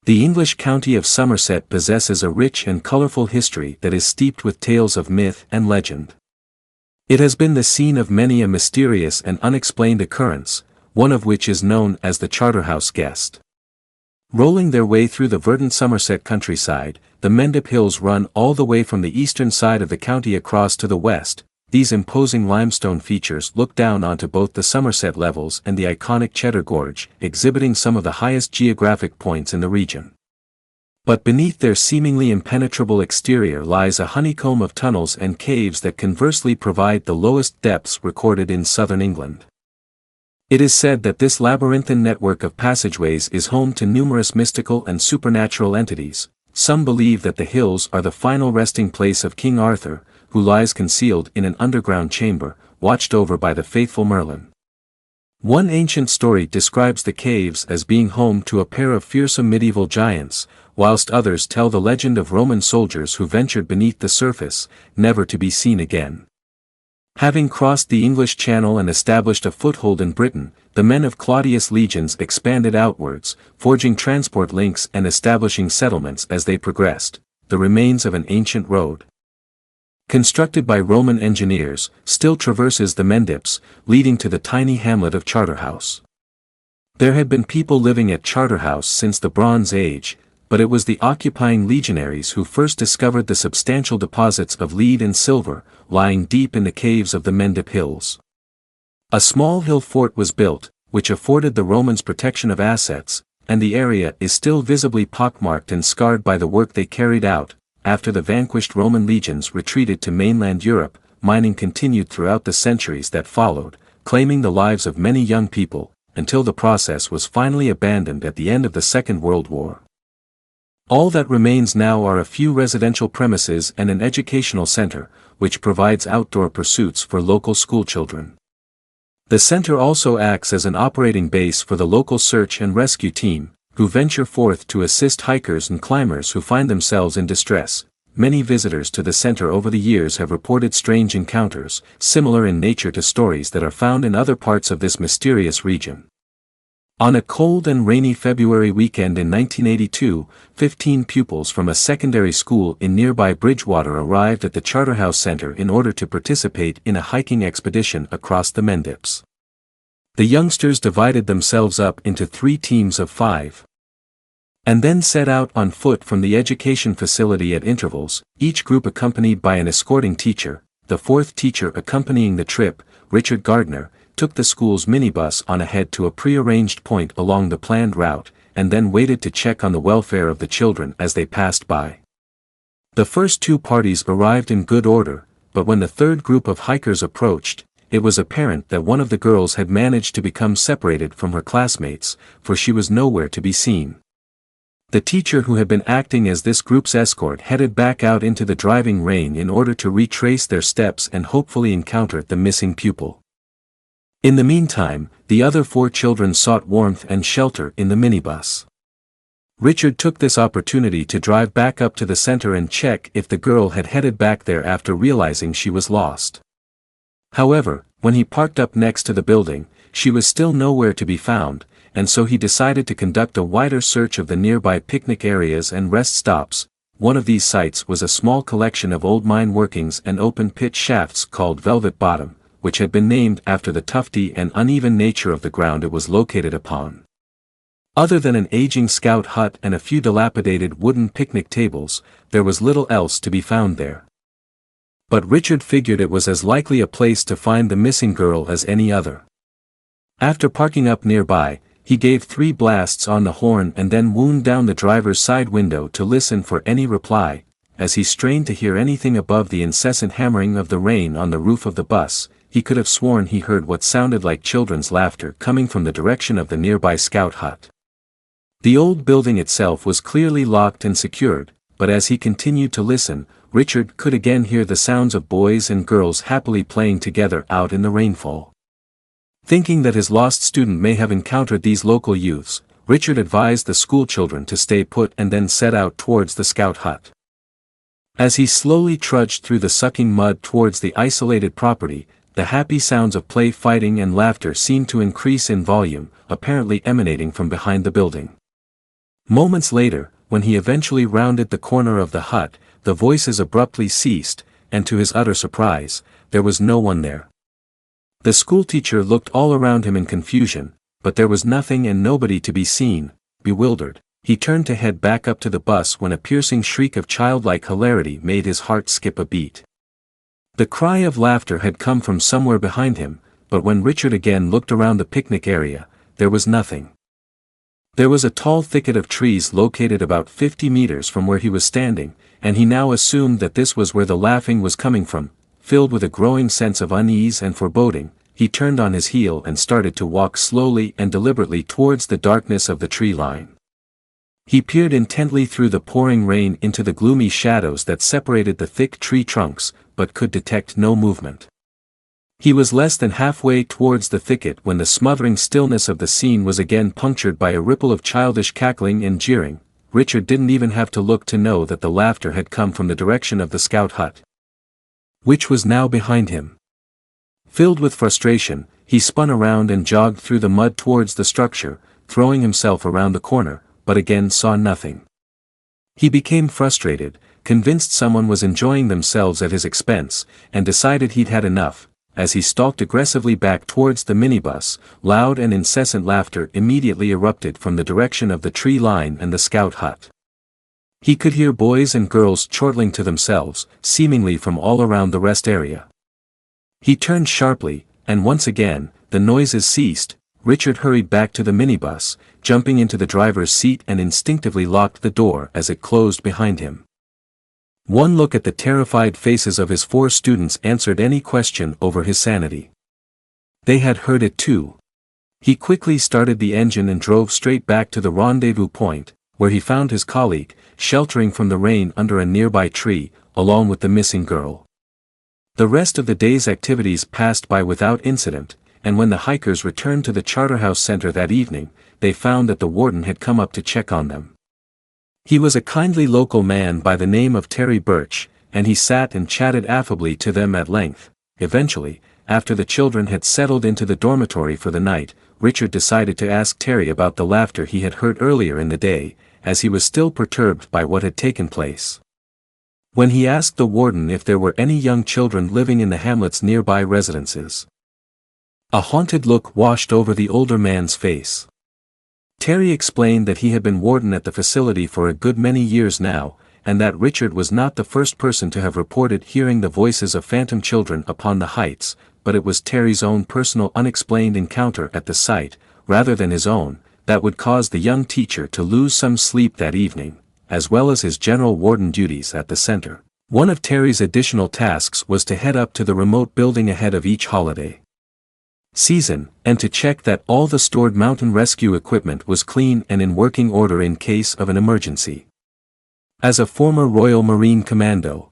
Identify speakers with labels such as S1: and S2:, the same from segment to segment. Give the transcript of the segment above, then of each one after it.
S1: The English county of Somerset possesses a rich and colourful history that is steeped with tales of myth and legend. It has been the scene of many a mysterious and unexplained occurrence, one of which is known as the Charterhouse guest. Rolling their way through the verdant Somerset countryside, the Mendip Hills run all the way from the eastern side of the county across to the west. These imposing limestone features look down onto both the Somerset Levels and the iconic Cheddar Gorge, exhibiting some of the highest geographic points in the region. But beneath their seemingly impenetrable exterior lies a honeycomb of tunnels and caves that conversely provide the lowest depths recorded in southern England. It is said that this labyrinthine network of passageways is home to numerous mystical and supernatural entities. Some believe that the hills are the final resting place of King Arthur, who lies concealed in an underground chamber, watched over by the faithful Merlin. One ancient story describes the caves as being home to a pair of fearsome medieval giants, whilst others tell the legend of Roman soldiers who ventured beneath the surface, never to be seen again. Having crossed the English Channel and established a foothold in Britain, the men of Claudius' legions expanded outwards, forging transport links and establishing settlements as they progressed, the remains of an ancient road, constructed by Roman engineers, still traverses the Mendips, leading to the tiny hamlet of Charterhouse. There had been people living at Charterhouse since the Bronze Age, but it was the occupying legionaries who first discovered the substantial deposits of lead and silver, lying deep in the caves of the Mendip Hills. A small hill fort was built, which afforded the Romans protection of assets, and the area is still visibly pockmarked and scarred by the work they carried out. After the vanquished Roman legions retreated to mainland Europe, mining continued throughout the centuries that followed, claiming the lives of many young people, until the process was finally abandoned at the end of the Second World War. All that remains now are a few residential premises and an educational center, which provides outdoor pursuits for local schoolchildren. The center also acts as an operating base for the local search and rescue team, who venture forth to assist hikers and climbers who find themselves in distress. Many visitors to the center over the years have reported strange encounters, similar in nature to stories that are found in other parts of this mysterious region. On a cold and rainy February weekend in 1982, 15 pupils from a secondary school in nearby Bridgewater arrived at the Charterhouse Center in order to participate in a hiking expedition across the Mendips. The youngsters divided themselves up into 3 teams of 5. And then set out on foot from the education facility at intervals, each group accompanied by an escorting teacher. The 4th teacher accompanying the trip, Richard Gardner, took the school's minibus on ahead to a pre-arranged point along the planned route, and then waited to check on the welfare of the children as they passed by. The first 2 parties arrived in good order, but when the 3rd group of hikers approached, it was apparent that one of the girls had managed to become separated from her classmates, for she was nowhere to be seen. The teacher who had been acting as this group's escort headed back out into the driving rain in order to retrace their steps and hopefully encounter the missing pupil. In the meantime, the other 4 children sought warmth and shelter in the minibus. Richard took this opportunity to drive back up to the center and check if the girl had headed back there after realizing she was lost. However, when he parked up next to the building, she was still nowhere to be found, and so he decided to conduct a wider search of the nearby picnic areas and rest stops. One of these sites was a small collection of old mine workings and open pit shafts called Velvet Bottom, which had been named after the tufty and uneven nature of the ground it was located upon. Other than an aging scout hut and a few dilapidated wooden picnic tables, there was little else to be found there. But Richard figured it was as likely a place to find the missing girl as any other. After parking up nearby, he gave 3 blasts on the horn and then wound down the driver's side window to listen for any reply. As he strained to hear anything above the incessant hammering of the rain on the roof of the bus, he could have sworn he heard what sounded like children's laughter coming from the direction of the nearby scout hut. The old building itself was clearly locked and secured, but as he continued to listen, Richard could again hear the sounds of boys and girls happily playing together out in the rainfall. Thinking that his lost student may have encountered these local youths, Richard advised the schoolchildren to stay put and then set out towards the scout hut. As he slowly trudged through the sucking mud towards the isolated property, the happy sounds of play, fighting and laughter seemed to increase in volume, apparently emanating from behind the building. Moments later, when he eventually rounded the corner of the hut, the voices abruptly ceased, and to his utter surprise, there was no one there. The schoolteacher looked all around him in confusion, but there was nothing and nobody to be seen. Bewildered, he turned to head back up to the bus when a piercing shriek of childlike hilarity made his heart skip a beat. The cry of laughter had come from somewhere behind him, but when Richard again looked around the picnic area, there was nothing. There was a tall thicket of trees located about 50 meters from where he was standing, and he now assumed that this was where the laughing was coming from. Filled with a growing sense of unease and foreboding, he turned on his heel and started to walk slowly and deliberately towards the darkness of the tree line. He peered intently through the pouring rain into the gloomy shadows that separated the thick tree trunks, but could detect no movement. He was less than halfway towards the thicket when the smothering stillness of the scene was again punctured by a ripple of childish cackling and jeering. Richard didn't even have to look to know that the laughter had come from the direction of the scout hut, which was now behind him. Filled with frustration, he spun around and jogged through the mud towards the structure, throwing himself around the corner, but again saw nothing. He became frustrated, convinced someone was enjoying themselves at his expense, and decided he'd had enough. As he stalked aggressively back towards the minibus, loud and incessant laughter immediately erupted from the direction of the tree line and the scout hut. He could hear boys and girls chortling to themselves, seemingly from all around the rest area. He turned sharply, and once again, the noises ceased. Richard hurried back to the minibus, jumping into the driver's seat and instinctively locked the door as it closed behind him. One look at the terrified faces of his 4 students answered any question over his sanity. They had heard it too. He quickly started the engine and drove straight back to the rendezvous point, where he found his colleague, sheltering from the rain under a nearby tree, along with the missing girl. The rest of the day's activities passed by without incident, and when the hikers returned to the Charterhouse Center that evening, they found that the warden had come up to check on them. He was a kindly local man by the name of Terry Birch, and he sat and chatted affably to them at length. Eventually, after the children had settled into the dormitory for the night, Richard decided to ask Terry about the laughter he had heard earlier in the day, as he was still perturbed by what had taken place. When he asked the warden if there were any young children living in the hamlet's nearby residences, a haunted look washed over the older man's face. Terry explained that he had been warden at the facility for a good many years now, and that Richard was not the first person to have reported hearing the voices of phantom children upon the heights, but it was Terry's own personal unexplained encounter at the site, rather than his own, that would cause the young teacher to lose some sleep that evening, as well as his general warden duties at the center. One of Terry's additional tasks was to head up to the remote building ahead of each holiday season, and to check that all the stored mountain rescue equipment was clean and in working order in case of an emergency. As a former Royal Marine Commando,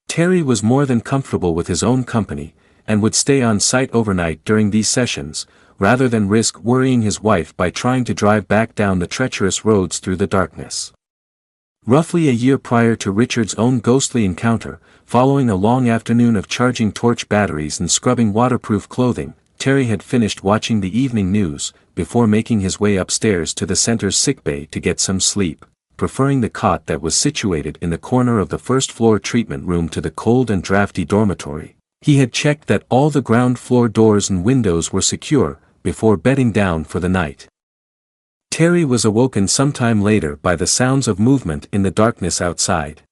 S1: Terry was more than comfortable with his own company, and would stay on site overnight during these sessions, rather than risk worrying his wife by trying to drive back down the treacherous roads through the darkness. Roughly a year prior to Richard's own ghostly encounter, following a long afternoon of charging torch batteries and scrubbing waterproof clothing, Terry had finished watching the evening news, before making his way upstairs to the center's sickbay to get some sleep, preferring the cot that was situated in the corner of the first-floor treatment room to the cold and drafty dormitory. He had checked that all the ground floor doors and windows were secure, before bedding down for the night. Terry was awoken sometime later by the sounds of movement in the darkness outside.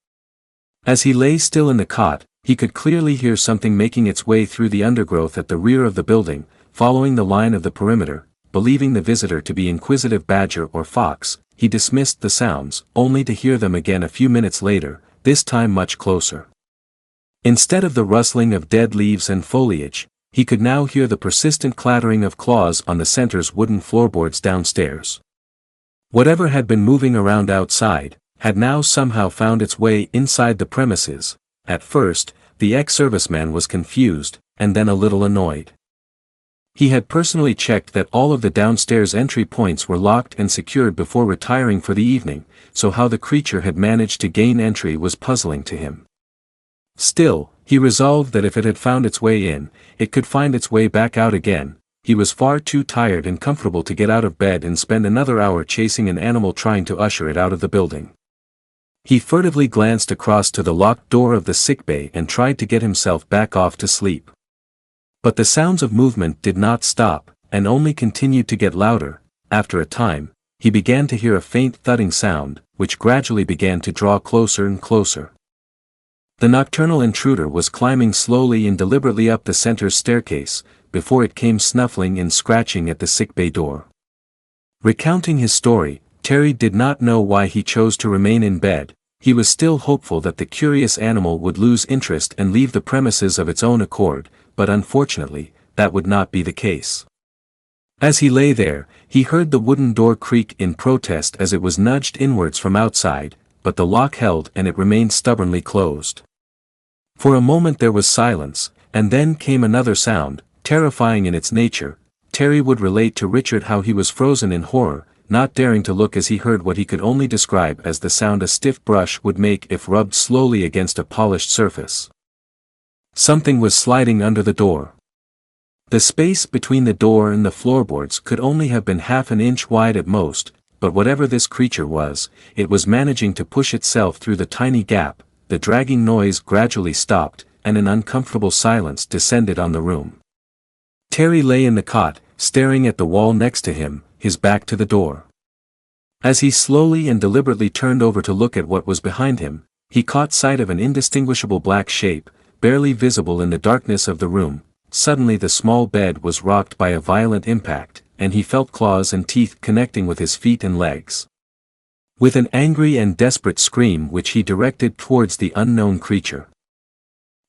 S1: As he lay still in the cot, he could clearly hear something making its way through the undergrowth at the rear of the building, following the line of the perimeter. Believing the visitor to be inquisitive badger or fox, he dismissed the sounds, only to hear them again a few minutes later, this time much closer. Instead of the rustling of dead leaves and foliage, he could now hear the persistent clattering of claws on the center's wooden floorboards downstairs. Whatever had been moving around outside, had now somehow found its way inside the premises. At first, the ex-serviceman was confused, and then a little annoyed. He had personally checked that all of the downstairs entry points were locked and secured before retiring for the evening, so how the creature had managed to gain entry was puzzling to him. Still, he resolved that if it had found its way in, it could find its way back out again, he was far too tired and comfortable to get out of bed and spend another hour chasing an animal trying to usher it out of the building. He furtively glanced across to the locked door of the sickbay and tried to get himself back off to sleep. But the sounds of movement did not stop, and only continued to get louder. After a time, he began to hear a faint thudding sound, which gradually began to draw closer and closer. The nocturnal intruder was climbing slowly and deliberately up the center staircase, before it came snuffling and scratching at the sickbay door. Recounting his story, Terry did not know why he chose to remain in bed. He was still hopeful that the curious animal would lose interest and leave the premises of its own accord, but unfortunately, that would not be the case. As he lay there, he heard the wooden door creak in protest as it was nudged inwards from outside, but the lock held and it remained stubbornly closed. For a moment there was silence, and then came another sound, terrifying in its nature. Terry would relate to Richard how he was frozen in horror, not daring to look as he heard what he could only describe as the sound a stiff brush would make if rubbed slowly against a polished surface. Something was sliding under the door. The space between the door and the floorboards could only have been half an inch wide at most, but whatever this creature was, it was managing to push itself through the tiny gap. The dragging noise gradually stopped, and an uncomfortable silence descended on the room. Terry lay in the cot, staring at the wall next to him, his back to the door. As he slowly and deliberately turned over to look at what was behind him, he caught sight of an indistinguishable black shape, barely visible in the darkness of the room. Suddenly the small bed was rocked by a violent impact, and he felt claws and teeth connecting with his feet and legs. With an angry and desperate scream which he directed towards the unknown creature,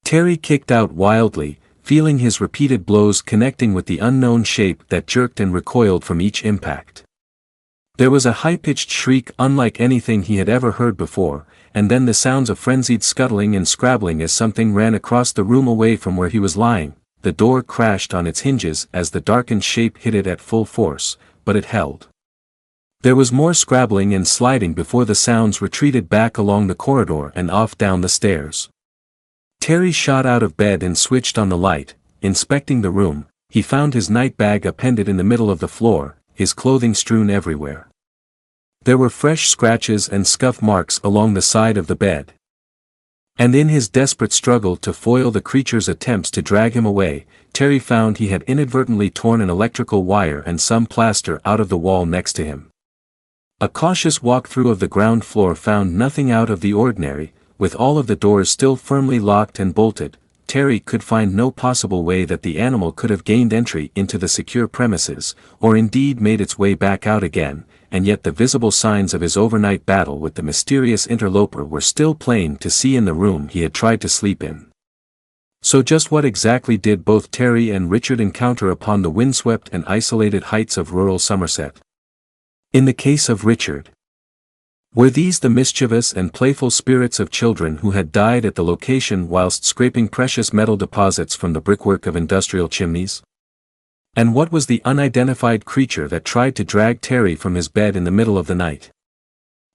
S1: Terry kicked out wildly, feeling his repeated blows connecting with the unknown shape that jerked and recoiled from each impact. There was a high-pitched shriek unlike anything he had ever heard before, and then the sounds of frenzied scuttling and scrabbling as something ran across the room away from where he was lying. The door crashed on its hinges as the darkened shape hit it at full force, but it held. There was more scrabbling and sliding before the sounds retreated back along the corridor and off down the stairs. Terry shot out of bed and switched on the light. Inspecting the room, he found his night bag appended in the middle of the floor, his clothing strewn everywhere. There were fresh scratches and scuff marks along the side of the bed. And in his desperate struggle to foil the creature's attempts to drag him away, Terry found he had inadvertently torn an electrical wire and some plaster out of the wall next to him. A cautious walkthrough of the ground floor found nothing out of the ordinary. With all of the doors still firmly locked and bolted, Terry could find no possible way that the animal could have gained entry into the secure premises, or indeed made its way back out again, and yet the visible signs of his overnight battle with the mysterious interloper were still plain to see in the room he had tried to sleep in. So just what exactly did both Terry and Richard encounter upon the windswept and isolated heights of rural Somerset? In the case of Richard, were these the mischievous and playful spirits of children who had died at the location whilst scraping precious metal deposits from the brickwork of industrial chimneys? And what was the unidentified creature that tried to drag Terry from his bed in the middle of the night?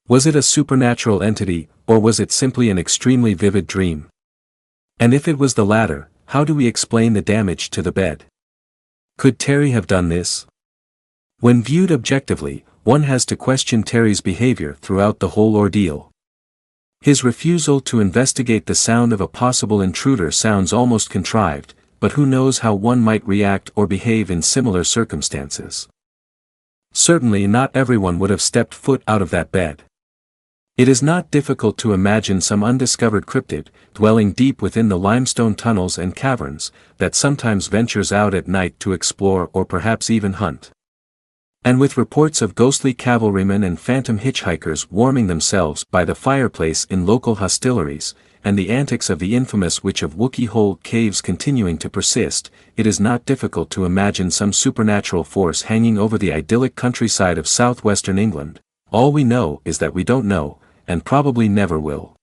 S1: Was it a supernatural entity, or was it simply an extremely vivid dream? And if it was the latter, how do we explain the damage to the bed? Could Terry have done this? When viewed objectively, one has to question Terry's behavior throughout the whole ordeal. His refusal to investigate the sound of a possible intruder sounds almost contrived, but who knows how one might react or behave in similar circumstances. Certainly not everyone would have stepped foot out of that bed. It is not difficult to imagine some undiscovered cryptid, dwelling deep within the limestone tunnels and caverns, that sometimes ventures out at night to explore or perhaps even hunt. And with reports of ghostly cavalrymen and phantom hitchhikers warming themselves by the fireplace in local hostilleries, and the antics of the infamous Witch of Wookey Hole caves continuing to persist, it is not difficult to imagine some supernatural force hanging over the idyllic countryside of southwestern England. All we know is that we don't know, and probably never will.